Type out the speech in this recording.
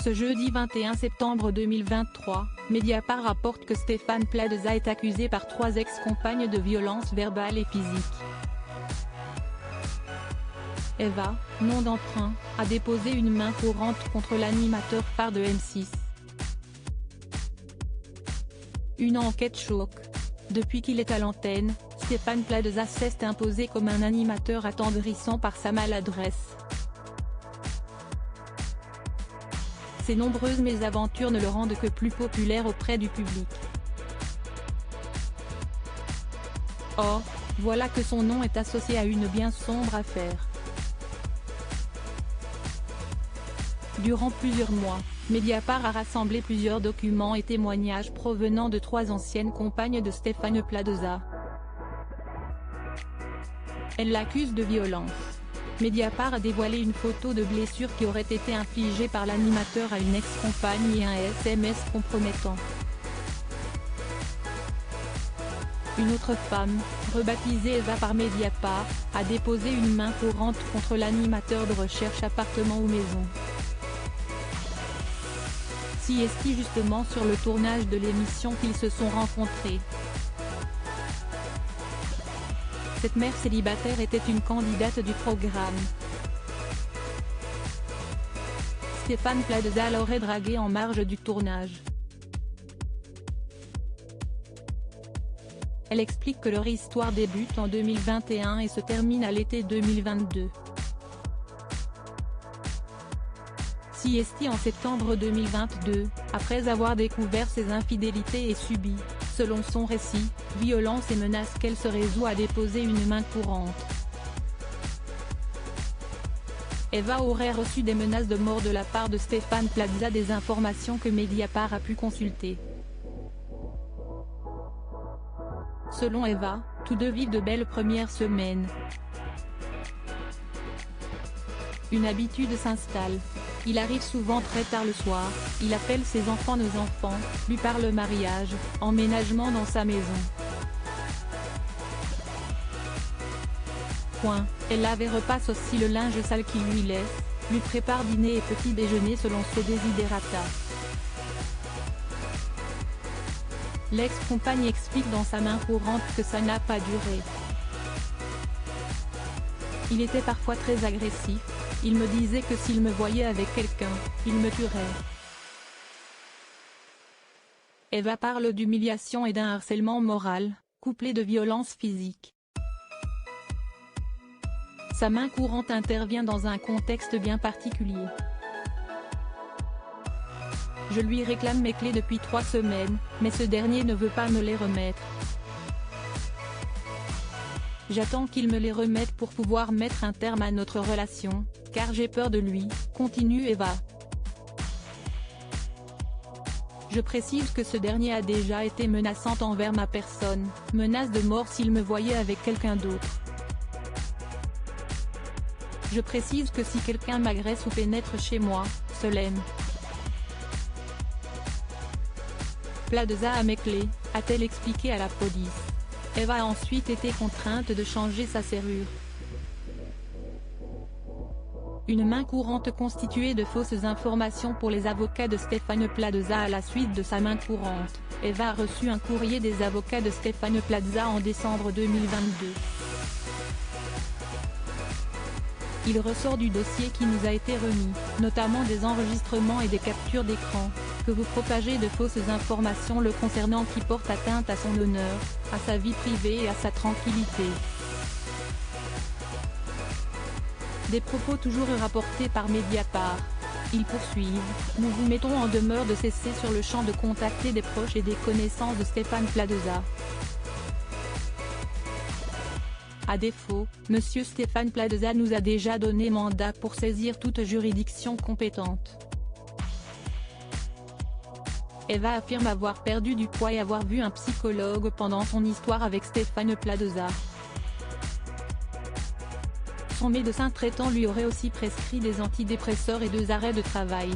ce jeudi 21 septembre 2023, Mediapart rapporte que Stéphane Plaza est accusé par 3 ex-compagnes de violences verbales et physiques. Eva, nom d'emprunt, a déposé une main courante contre l'animateur phare de M6. Une enquête choc. Depuis qu'il est à l'antenne, Stéphane Plaza s'est imposé comme un animateur attendrissant par sa maladresse. Ses nombreuses mésaventures ne le rendent que plus populaire auprès du public. Or, voilà que son nom est associé à une bien sombre affaire. Durant plusieurs mois, Mediapart a rassemblé plusieurs documents et témoignages provenant de 3 anciennes compagnes de Stéphane Plaza. Elle l'accuse de violence. Mediapart a dévoilé une photo de blessure qui aurait été infligée par l'animateur à une ex-compagne et un SMS compromettant. Une autre femme, rebaptisée Eva par Mediapart, a déposé une main courante contre l'animateur de recherche appartement ou maison. Si est-il justement sur le tournage de l'émission qu'ils se sont rencontrés. Cette mère célibataire était une candidate du programme. Stéphane Plaza l'aurait draguée en marge du tournage. Elle explique que leur histoire débute en 2021 et se termine à l'été 2022. Si est-il en septembre 2022, après avoir découvert ses infidélités et subi, selon son récit, violences et menaces qu'elle se résout à déposer une main courante. Eva aurait reçu des menaces de mort de la part de Stéphane Plaza, des informations que Mediapart a pu consulter. Selon Eva, tous deux vivent de belles premières semaines. Une habitude s'installe. Il arrive souvent très tard le soir, il appelle ses enfants nos enfants, lui parle mariage, emménagement dans sa maison. Elle lave et repasse aussi le linge sale qu'il lui laisse, lui prépare dîner et petit déjeuner selon ses desiderata. L'ex-compagne explique dans sa main courante que ça n'a pas duré. Il était parfois très agressif. Il me disait que s'il me voyait avec quelqu'un, il me tuerait. Eva parle d'humiliation et d'un harcèlement moral, couplé de violences physiques. Sa main courante intervient dans un contexte bien particulier. Je lui réclame mes clés depuis 3 semaines, mais ce dernier ne veut pas me les remettre. J'attends qu'il me les remette pour pouvoir mettre un terme à notre relation, car j'ai peur de lui, continue Eva. Je précise que ce dernier a déjà été menaçant envers ma personne, menace de mort s'il me voyait avec quelqu'un d'autre. Je précise que si quelqu'un m'agresse ou pénètre chez moi, je l'aime. Plaza a mes clés, a-t-elle expliqué à la police. Eva a ensuite été contrainte de changer sa serrure. Une main courante constituée de fausses informations pour les avocats de Stéphane Plaza. À la suite de sa main courante, Eva a reçu un courrier des avocats de Stéphane Plaza en décembre 2022. Il ressort du dossier qui nous a été remis, notamment des enregistrements et des captures d'écran, que vous propagez de fausses informations le concernant qui portent atteinte à son honneur, à sa vie privée et à sa tranquillité. Des propos toujours rapportés par Mediapart. Ils poursuivent, nous vous mettons en demeure de cesser sur le champ de contacter des proches et des connaissances de Stéphane Plaza. À défaut, M. Stéphane Plaza nous a déjà donné mandat pour saisir toute juridiction compétente. Eva affirme avoir perdu du poids et avoir vu un psychologue pendant son histoire avec Stéphane Plaza. Son médecin traitant lui aurait aussi prescrit des antidépresseurs et 2 arrêts de travail.